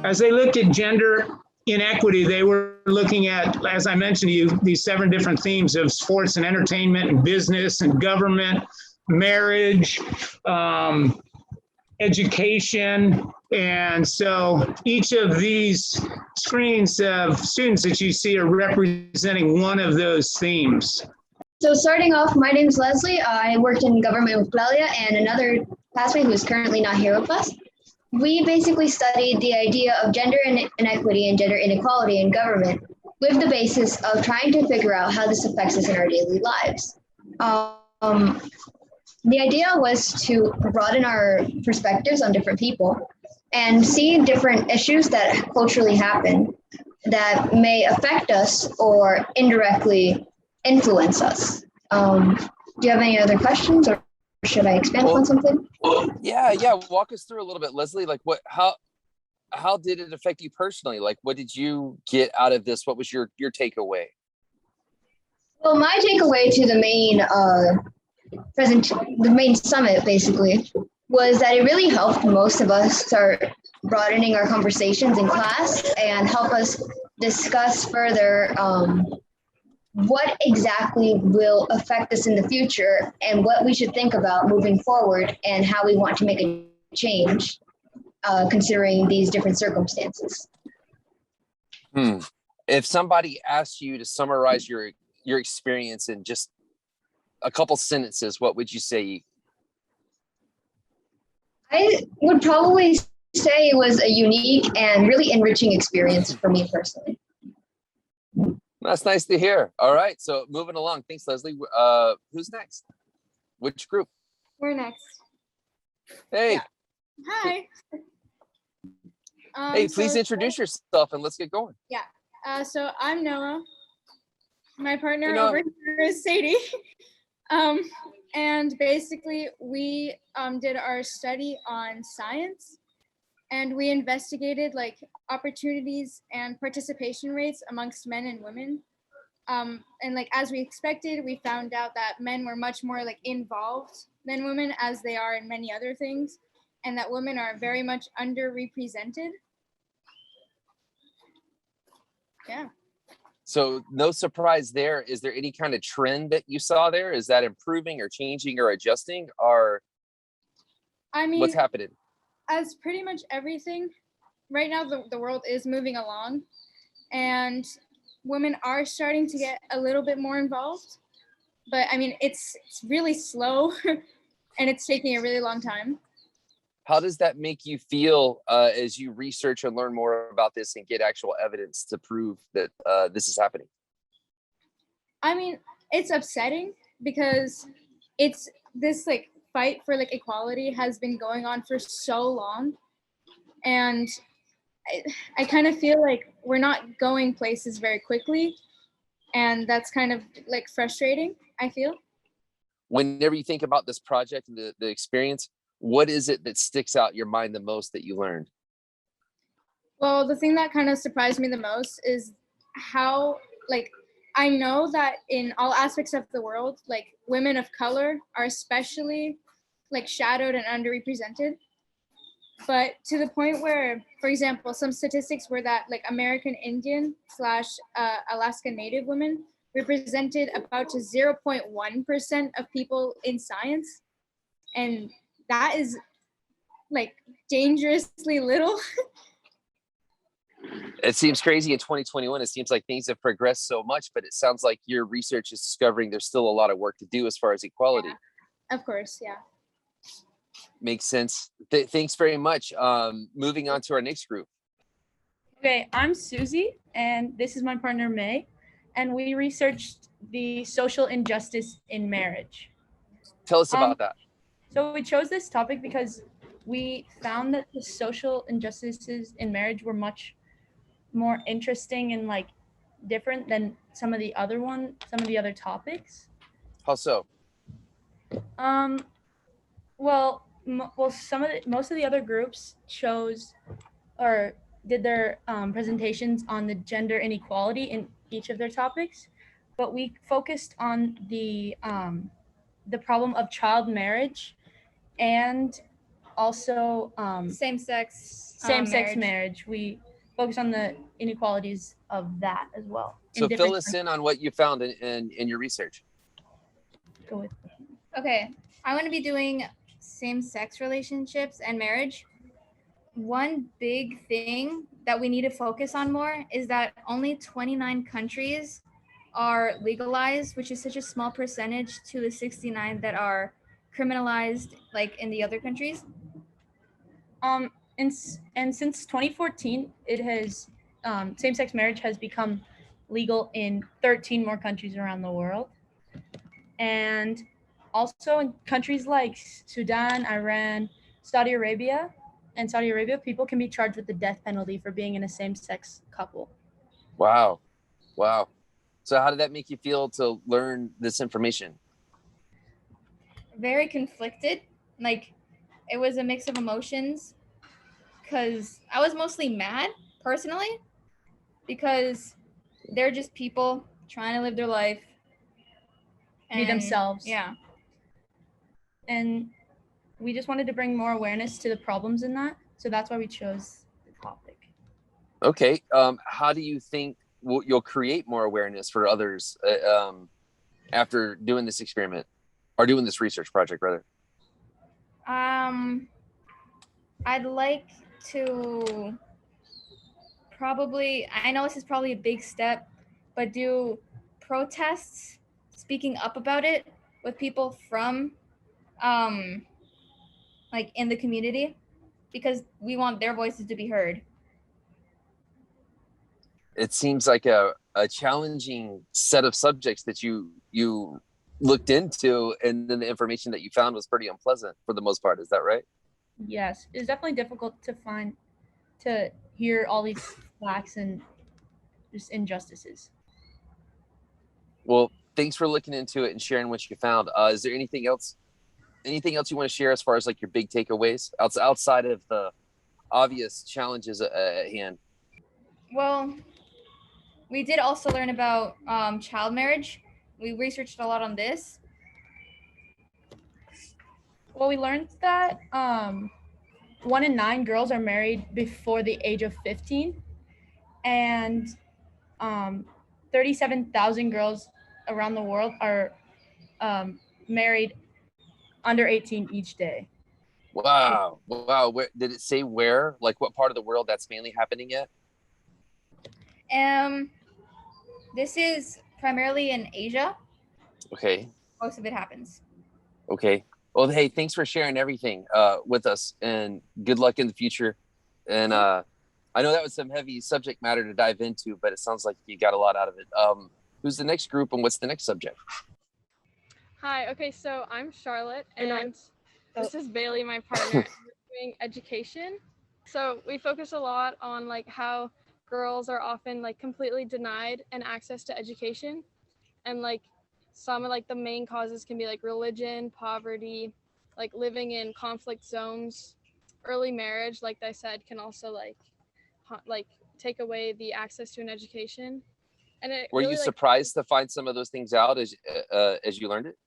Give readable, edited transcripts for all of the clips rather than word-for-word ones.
As they looked at gender inequity, they were looking at, as I mentioned to you, these 7 different themes of sports and entertainment and business and government, marriage, education. And so each of these screens of students that you see are representing one of those themes. So starting off, my name is Leslie. I worked in government with Claudia and another classmate who is currently not here with us. We basically studied the idea of gender inequity and gender inequality in government with the basis of trying to figure out how this affects us in our daily lives. The idea was to broaden our perspectives on different people and see different issues that culturally happen that may affect us or indirectly influence us. Do you have any other questions, or should I expand on something? Yeah. Walk us through a little bit, Leslie. Like, how did it affect you personally? Like, what did you get out of this? What was your takeaway? Well, my takeaway to the main summit basically was that it really helped most of us start broadening our conversations in class and help us discuss further what exactly will affect us in the future and what we should think about moving forward and how we want to make a change considering these different circumstances. If somebody asked you to summarize your experience in just a couple sentences, what would you say? I would probably say it was a unique and really enriching experience for me personally. That's nice to hear. All right, so moving along. Thanks, Leslie. Who's next? Which group? We're next. Hey. Yeah. Hi. Hey, please introduce yourself and let's get going. Yeah. So I'm Noah. My partner over here is Sadie. And basically we did our study on science, and we investigated like opportunities and participation rates amongst men and women. And like, as we expected, we found out that men were much more like involved than women, as they are in many other things, and that women are very much underrepresented. Yeah. So no surprise there. Is there any kind of trend that you saw there? Is that improving or changing or adjusting, or I mean, what's happening? As pretty much everything, right now the world is moving along, and women are starting to get a little bit more involved. But I mean, it's really slow and it's taking a really long time. How does that make you feel as you research and learn more about this and get actual evidence to prove that this is happening? I mean, it's upsetting because it's this like fight for like equality has been going on for so long, and I kind of feel like we're not going places very quickly, and that's kind of like frustrating, I feel. Whenever you think about this project and the experience, what is it that sticks out in your mind the most that you learned? Well, the thing that kind of surprised me the most is how, like, I know that in all aspects of the world, like, women of color are especially, like, shadowed and underrepresented. But to the point where, for example, some statistics were that, like, American Indian / Alaska Native women represented about to 0.1% of people in science. And that is like dangerously little. It seems crazy in 2021. It seems like things have progressed so much, but it sounds like your research is discovering there's still a lot of work to do as far as equality. Yeah, of course, yeah. Makes sense. Thanks very much. Moving on to our next group. Okay, I'm Susie, and this is my partner, May, and we researched the social injustice in marriage. Tell us about that. So we chose this topic because we found that the social injustices in marriage were much more interesting and like different than some of the other topics. How so? Most of the other groups chose or did their presentations on the gender inequality in each of their topics, but we focused on the problem of child marriage and also Same-sex marriage. We focus on the inequalities of that as well. So fill us in on what you found in your research. Go with. Okay, I'm going to be doing same-sex relationships and marriage. One big thing that we need to focus on more is that only 29 countries are legalized, which is such a small percentage to the 69 that are criminalized, like in the other countries. And since 2014, it has same-sex marriage has become legal in 13 more countries around the world, and also in countries like Sudan, Iran, Saudi Arabia, people can be charged with the death penalty for being in a same-sex couple. Wow. So how did that make you feel to learn this information? Very conflicted. Like, it was a mix of emotions because I was mostly mad personally because they're just people trying to live their life. Be themselves. Yeah. And we just wanted to bring more awareness to the problems in that. So that's why we chose the topic. Okay. How do you think you'll create more awareness for others after doing this experiment or doing this research project, rather? I'd like to probably, I know this is probably a big step, but do protests speaking up about it with people from like in the community, because we want their voices to be heard. It seems like a challenging set of subjects that you looked into, and then the information that you found was pretty unpleasant for the most part. Is that right? Yes, it's definitely difficult to hear all these facts and just injustices. Well, thanks for looking into it and sharing what you found. Is there anything else you want to share as far as like your big takeaways outside of the obvious challenges at hand? Well, we did also learn about child marriage. We researched a lot on this. Well, we learned that 1 in 9 girls are married before the age of 15, and 37,000 girls around the world are married under 18 each day. Wow. Where, did it say where? Like what part of the world that's mainly happening at? This is primarily in Asia. Okay. Most of it happens. Okay. Well, hey, thanks for sharing everything with us, and good luck in the future. And I know that was some heavy subject matter to dive into, but it sounds like you got a lot out of it. Who's the next group, and what's the next subject? Hi, okay, so I'm Charlotte, and this is Bailey, my partner. We're doing education. So we focus a lot on like how girls are often like completely denied an access to education, and like some of like the main causes can be like religion, poverty, like living in conflict zones, early marriage, like I said, can also like take away the access to an education. And it Were really, you surprised to find some of those things out as you learned it?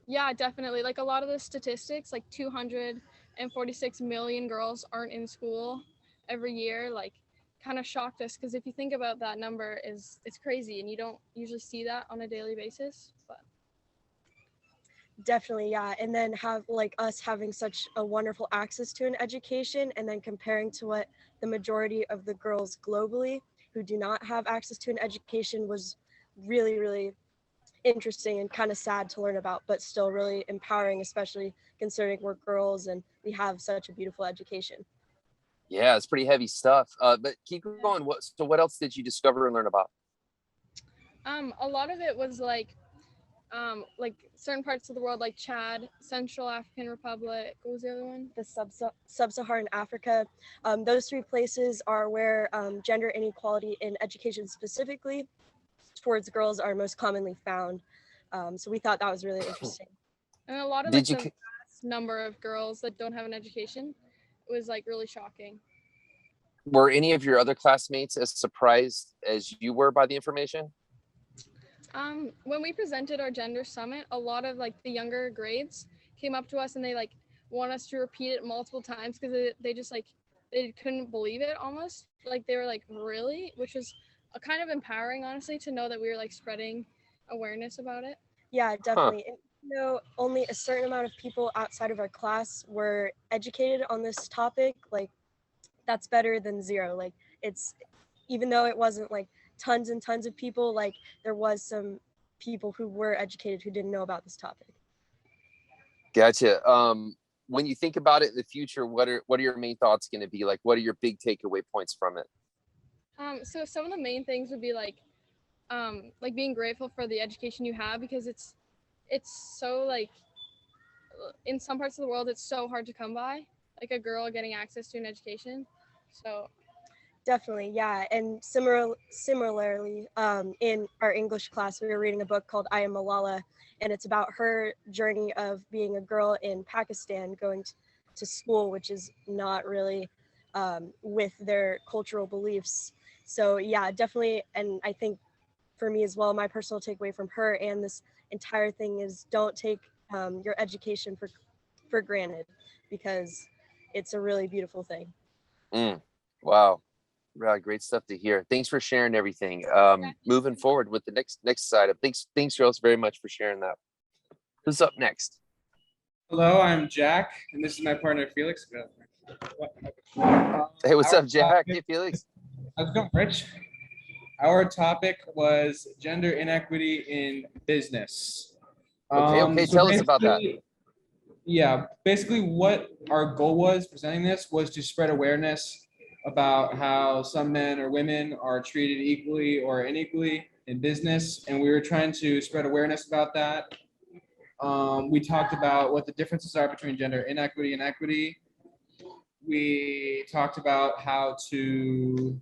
Yeah, definitely. Like a lot of the statistics, like 246 million girls aren't in school every year, like kind of shocked us, because if you think about that number, it's crazy, and you don't usually see that on a daily basis. But definitely, yeah. And then have like us having such a wonderful access to an education, and then comparing to what the majority of the girls globally who do not have access to an education was really, really interesting and kind of sad to learn about, but still really empowering, especially considering we're girls and we have such a beautiful education. Yeah, it's pretty heavy stuff. But keep going. What else did you discover and learn about? A lot of it was like certain parts of the world, like Chad, Central African Republic. What was the other one? The sub-Saharan Africa. Those 3 places are where gender inequality in education specifically towards girls are most commonly found. So we thought that was really interesting. And a lot of the vast number of girls that don't have an education was like really shocking. Were any of your other classmates as surprised as you were by the information? When we presented our gender summit, a lot of like the younger grades came up to us, and they like want us to repeat it multiple times because they just like they couldn't believe it almost. Like they were like, really? Which was a kind of empowering, honestly, to know that we were like spreading awareness about it. Yeah, definitely. And, only a certain amount of people outside of our class were educated on this topic. Like, that's better than zero. Like, it's, even though it wasn't like tons and tons of people, like there was some people who were educated who didn't know about this topic. Gotcha. When you think about it in the future, what are your main thoughts going to be? Like, what are your big takeaway points from it? So some of the main things would be like being grateful for the education you have, because it's so like in some parts of the world it's so hard to come by, like a girl getting access to an education. So definitely, yeah. And similarly, in our English class, we were reading a book called I Am Malala, and it's about her journey of being a girl in Pakistan going to school, which is not really with their cultural beliefs. So yeah, definitely. And I think for me as well, my personal takeaway from her and this entire thing is don't take your education for granted, because it's a really beautiful thing. Wow. Great stuff to hear. Thanks for sharing everything. Moving forward with the next side of thanks girls very much for sharing that. Who's up next? Hello, I'm Jack, and this is my partner Felix. Hey, what's up, Jack? Hey, Felix. How's it going, Rich? Our topic was gender inequity in business. Okay, So tell us about that. Yeah, basically what our goal was presenting this was to spread awareness about how some men or women are treated equally or unequally in business, and we were trying to spread awareness about that. We talked about what the differences are between gender inequity and equity. We talked about how to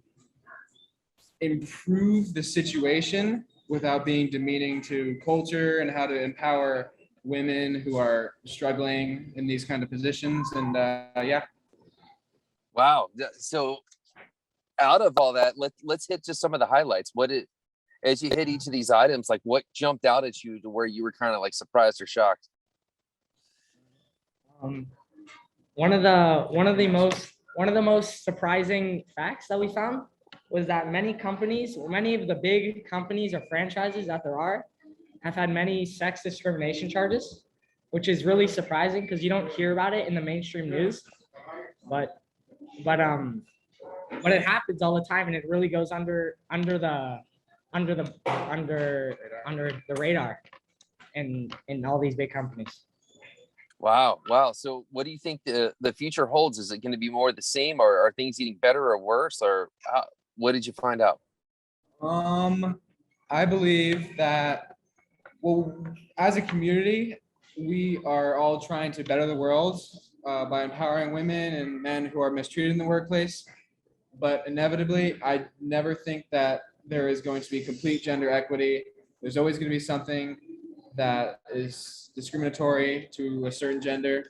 improve the situation without being demeaning to culture, and how to empower women who are struggling in these kind of positions. And yeah. Wow. So out of all that, let's hit just some of the highlights. As you hit each of these items, like what jumped out at you to where you were kind of like surprised or shocked? One of the most surprising facts that we found was that many of the big companies or franchises that there are have had many sex discrimination charges, which is really surprising because you don't hear about it in the mainstream news. But it happens all the time, and it really goes under the radar in all these big companies. Wow. So what do you think the future holds? Is it going to be more of the same, or are things getting better or worse, or what did you find out? I believe that, well, as a community, we are all trying to better the world by empowering women and men who are mistreated in the workplace. But inevitably, I never think that there is going to be complete gender equity. There's always going to be something that is discriminatory to a certain gender,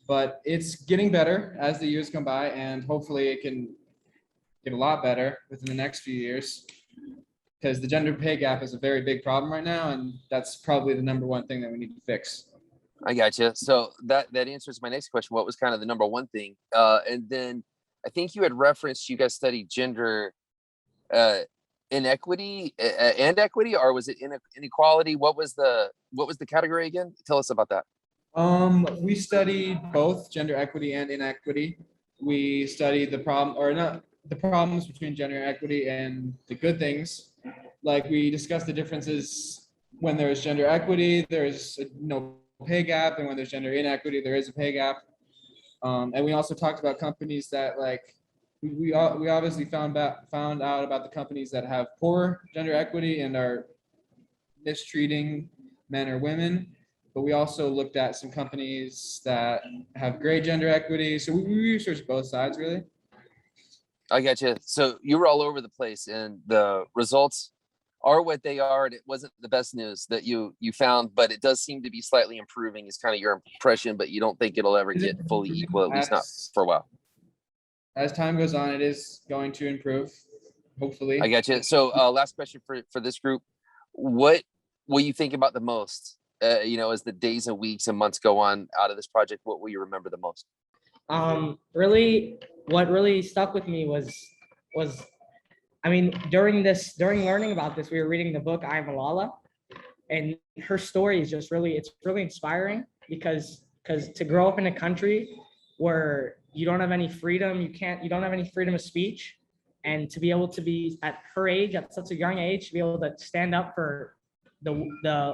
but it's getting better as the years come by, and hopefully it can get a lot better within the next few years, because the gender pay gap is a very big problem right now, and that's probably the number one thing that we need to fix. I gotcha. So that answers my next question. What was kind of the number one thing? And then I think you had referenced you guys studied gender inequity and equity, or was it inequality? What was the category again? Tell us about that. We studied both gender equity and inequity. We studied the problems between gender equity and the good things. Like, we discussed the differences. When there's gender equity, there's no pay gap, and when there's gender inequity, there is a pay gap. And we also talked about companies that, like, we obviously found out about the companies that have poor gender equity and are mistreating men or women. But we also looked at some companies that have great gender equity. So we researched both sides, really. I gotcha. So you were all over the place, and the results are what they are, and it wasn't the best news that you found, but it does seem to be slightly improving is kind of your impression, but you don't think it'll ever get fully equal, at least not for a while. As time goes on, it is going to improve, hopefully. I gotcha. So last question for this group. What will you think about the most as the days and weeks and months go on out of this project, what will you remember the most? Really, what really stuck with me was, I mean, during learning about this, we were reading the book I Am Malala, and her story is just it's really inspiring because to grow up in a country where you don't have any freedom, you don't have any freedom of speech, and to be able to be at her age, at such a young age, to be able to stand up for the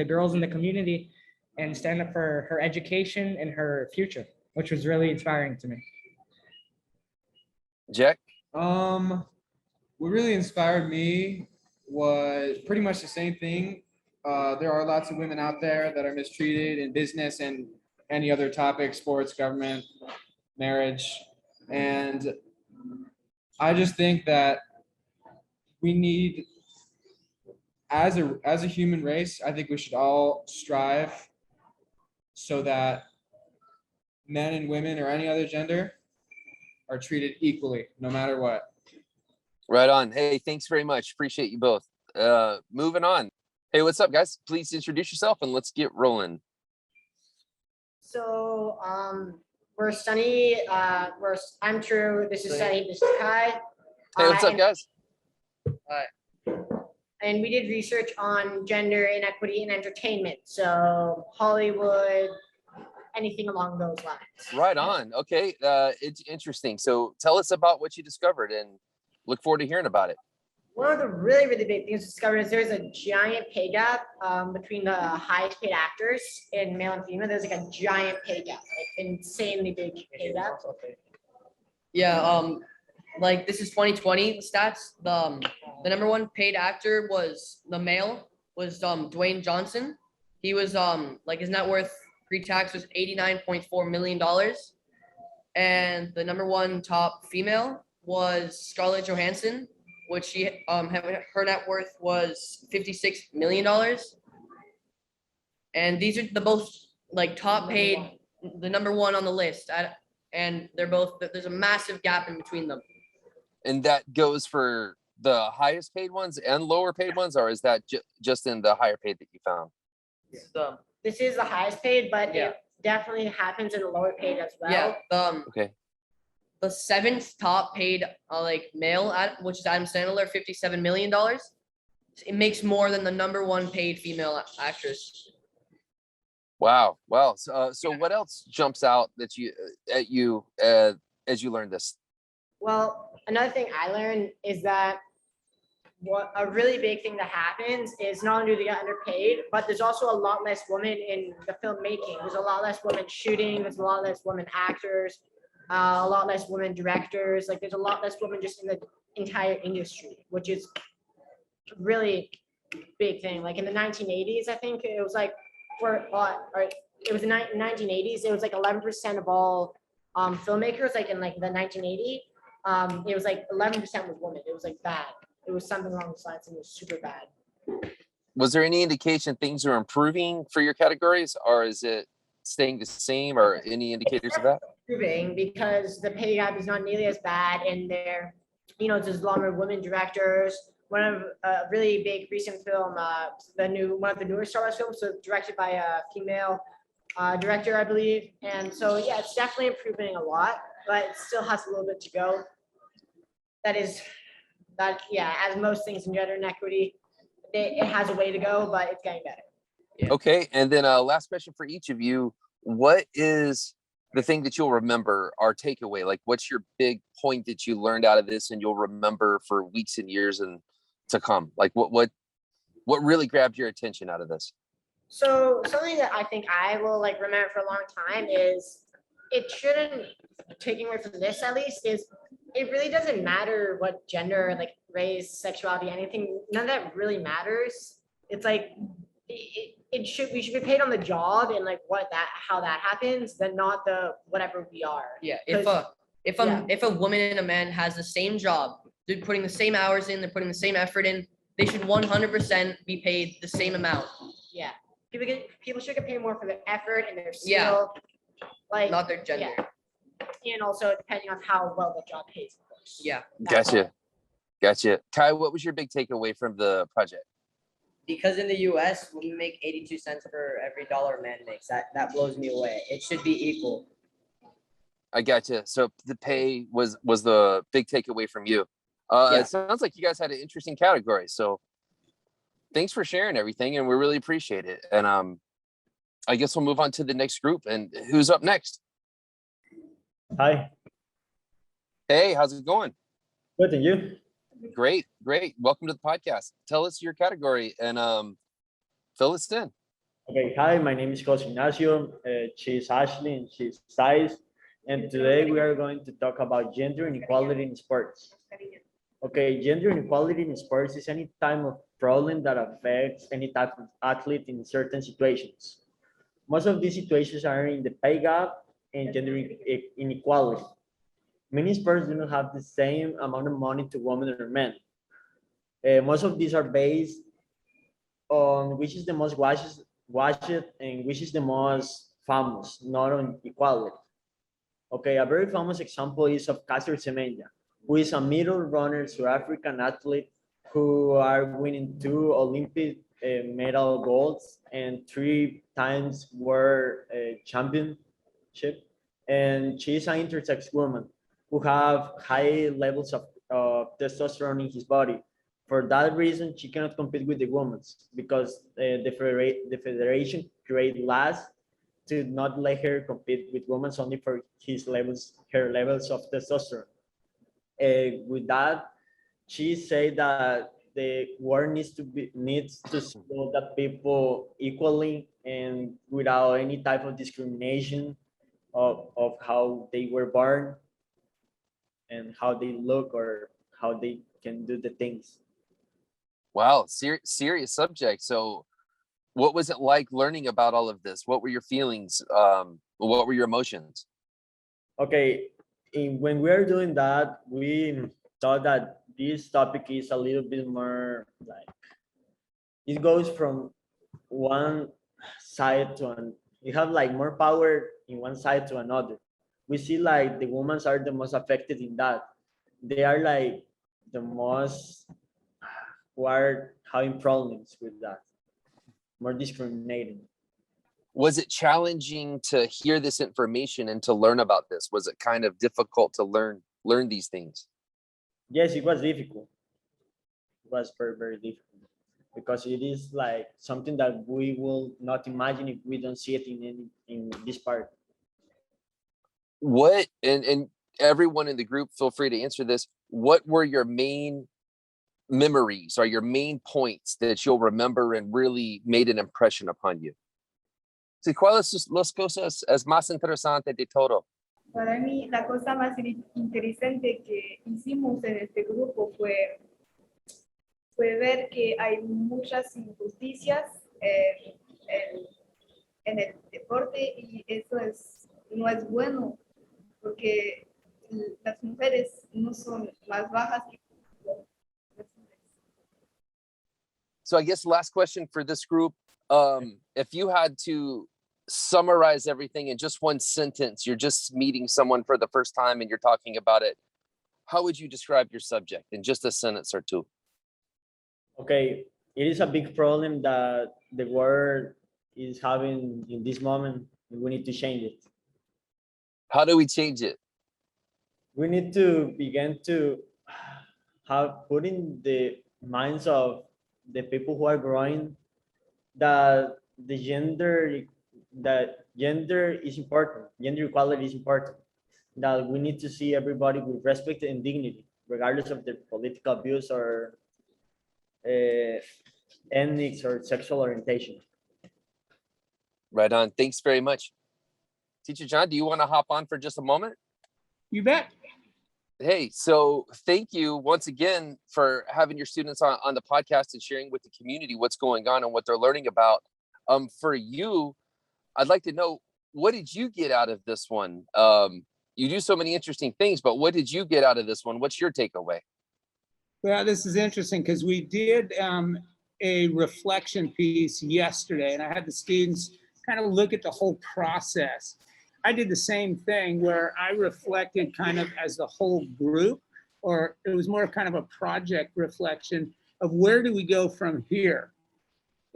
girls in the community and stand up for her education and her future, which was really inspiring to me. Jack? What really inspired me was pretty much the same thing. There are lots of women out there that are mistreated in business and any other topic, sports, government, marriage. And I just think that we need, as a human race, I think we should all strive so that men and women or any other gender are treated equally, no matter what. Right on. Hey, thanks very much. Appreciate you both. Moving on. Hey, what's up, guys? Please introduce yourself and let's get rolling. So I'm True. This is Sunny. This is Kai. Hey, what's up, guys? And we did research on gender inequity in entertainment. So Hollywood, anything along those lines. Right on. Okay. It's interesting. So tell us about what you discovered and look forward to hearing about it. One of the really, really big things discovered is there's a giant pay gap between the highest paid actors in male and female. There's like a giant pay gap, like insanely big pay gap. Yeah, like this is 2020 stats. The number one paid actor was Dwayne Johnson. He was like his net worth pre-tax was $89.4 million. And the number one top female was Scarlett Johansson, which she her net worth was $56 million. And these are the both like top paid, the number one on the list. And they're both, there's a massive gap in between them. And that goes for the highest paid ones and lower paid ones, or is that just in the higher paid that you found? So this is the highest paid, but yeah, it definitely happens in the lower paid as well. Yeah. Okay. The seventh top paid like male, which is Adam Sandler, $57 million. It makes more than the number one paid female actress. Wow. Wow. So what else jumps out that as you learned this? Well, another thing I learned is that what a really big thing that happens is not only do they get underpaid, but there's also a lot less women in the filmmaking. There's a lot less women shooting. There's a lot less women actors, a lot less women directors. Like there's a lot less women just in the entire industry, which is really big thing. Like in the 1980s, I think it was like it was in 1980s. It was like 11% of all filmmakers. Like in like the 1980, it was like 11% was women. It was like bad. It was something along those lines, and it was super bad. Was there any indication things are improving for your categories, or is it staying the same, or any indicators of that? Improving because the pay gap is not nearly as bad, and there, there's a lot more women directors. One of a really big recent film, one of the newer Star Wars films, so directed by a female director, I believe. And so, yeah, it's definitely improving a lot, but it still has a little bit to go. As most things in gender inequity, it has a way to go, but it's getting better. Yeah. Okay, and then last question for each of you. What is the thing that you'll remember, our takeaway? Like, what's your big point that you learned out of this and you'll remember for weeks and years and to come? Like, what really grabbed your attention out of this? So something that I think I will like remember for a long time is it shouldn't, taking away from this at least, is it really doesn't matter what gender, like race, sexuality, anything, none of that really matters. It's like we should be paid on the job and like how that happens, then not the whatever we are. Yeah. If a woman and a man has the same job, they're putting the same hours in, they're putting the same effort in, they should 100% be paid the same amount. Yeah. People should get paid more for their effort and their skill. Yeah. Like not their gender. Yeah. And also depending on how well the job pays, of course. Yeah. Gotcha. Kai, what was your big takeaway from the project? because in the US, we make 82 cents for every dollar a man makes. That blows me away. It should be equal. I gotcha. So the pay was the big takeaway from you. Yeah. It sounds like you guys had an interesting category. So thanks for sharing everything, and we really appreciate it. And I guess we'll move on to the next group. And who's up next? Hi, Hey, how's it going? good, and you? Great. Welcome to the podcast. Tell us your category and fill us in. Okay, hi, my name is Jose Ignacio. She's Ashley and she's Thais. And today we are going to talk about gender inequality in sports. Okay, gender inequality in sports is any type of problem that affects any type of athlete in certain situations. Most of these situations are in the pay gap and gender inequality. Many sports do not have the same amount of money to women or men. Most of these are based on which is the most watched and which is the most famous, not on equality. Okay, a very famous example is of Caster Semenya, who is a middle runner, South African athlete who are winning 2 Olympic medal golds and 3 times world championship. And she's an intersex woman who have high levels of testosterone in his body. For that reason, she cannot compete with the women because the federation create laws to not let her compete with women only for her levels of testosterone. With that, she said that the world needs to support that people equally and without any type of discrimination of how they were born and how they look or how they can do the things. Wow, serious subject. So what was it like learning about all of this? What were your feelings? What were your emotions? Okay, when we are doing that, we thought that this topic is a little bit more like, it goes from one side to an, you have like more power in one side to another. We see like the women are the most affected in that. They are like the most who are having problems with that, more discriminating. Was it challenging to hear this information and to learn about this? Was it kind of difficult to learn these things? Yes, it was difficult. It was very, very difficult because it is like something that we will not imagine if we don't see it in this part. What, and everyone in the group, feel free to answer this. What were your main memories or your main points that you'll remember and really made an impression upon you? Sí, ¿cuáles son las cosas más interesantes de todo? Para mí, la cosa más interesante que hicimos en este grupo fue ver que hay muchas injusticias en el deporte y eso no es bueno porque las mujeres no son más bajas que las mujeres. So I guess last question for this group, if you had to summarize everything in just one sentence, you're just meeting someone for the first time and you're talking about it, how would you describe your subject in just a sentence or two? Okay, it is a big problem that the world is having in this moment, and we need to change it. How do we change it? We need to begin to put in the minds of the people who are growing that gender is important, gender equality is important, that we need to see everybody with respect and dignity, regardless of their political views or ethnics or sexual orientation. Right on. Thanks very much. Teacher John, do you want to hop on for just a moment? You bet. Hey, so thank you once again for having your students on the podcast and sharing with the community what's going on and what they're learning about. For you, I'd like to know, what did you get out of this one? You do so many interesting things, but what did you get out of this one? What's your takeaway? Well, this is interesting because we did a reflection piece yesterday, and I had the students kind of look at the whole process. I did the same thing where I reflected kind of as the whole group, or it was more kind of a project reflection of where do we go from here?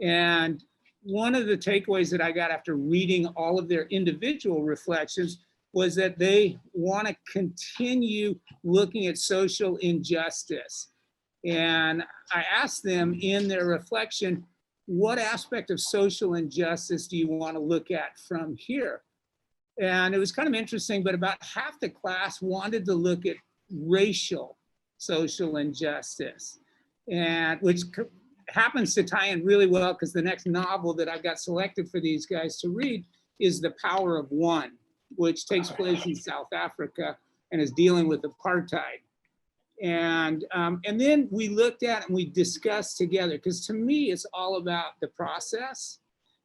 And one of the takeaways that I got after reading all of their individual reflections was that they want to continue looking at social injustice. And I asked them in their reflection, what aspect of social injustice do you want to look at from here? And it was kind of interesting, but about half the class wanted to look at racial social injustice, and which happens to tie in really well because the next novel that I've got selected for these guys to read is The Power of One, which takes place in South Africa and is dealing with apartheid. And then we looked at and we discussed together, because to me, it's all about the process.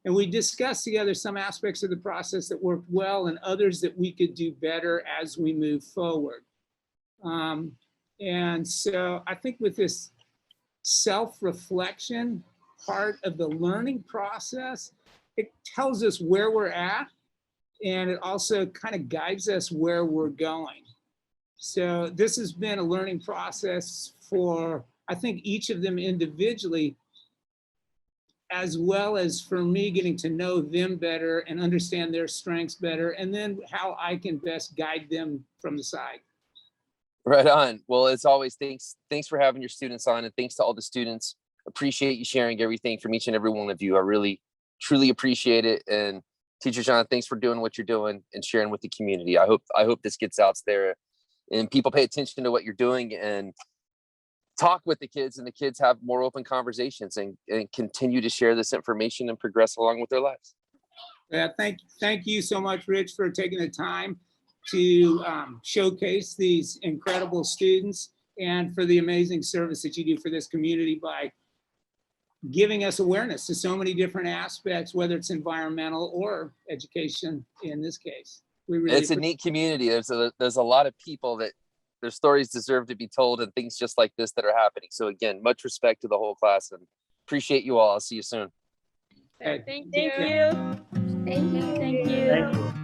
And we discussed together some aspects of the process that worked well and others that we could do better as we move forward. And so I think with this self-reflection part of the learning process, it tells us where we're at, and it also kind of guides us where we're going. So this has been a learning process for, I think, each of them individually, as well as for me getting to know them better and understand their strengths better, and then how I can best guide them from the side. Right on. Well, as always, thanks for having your students on, and thanks to all the students. Appreciate you sharing everything from each and every one of you. I really, truly appreciate it. And Teacher John, thanks for doing what you're doing and sharing with the community. I hope this gets out there and people pay attention to what you're doing and talk with the kids, and the kids have more open conversations and continue to share this information and progress along with their lives. Yeah, thank you so much, Rich, for taking the time to showcase these incredible students, and for the amazing service that you do for this community by giving us awareness to so many different aspects, whether it's environmental or education in this case. It's a neat community. There's a lot of people that their stories deserve to be told, and things just like this that are happening. So again, much respect to the whole class, and appreciate you all. I'll see you soon. Thank you. Thank you. Thank you.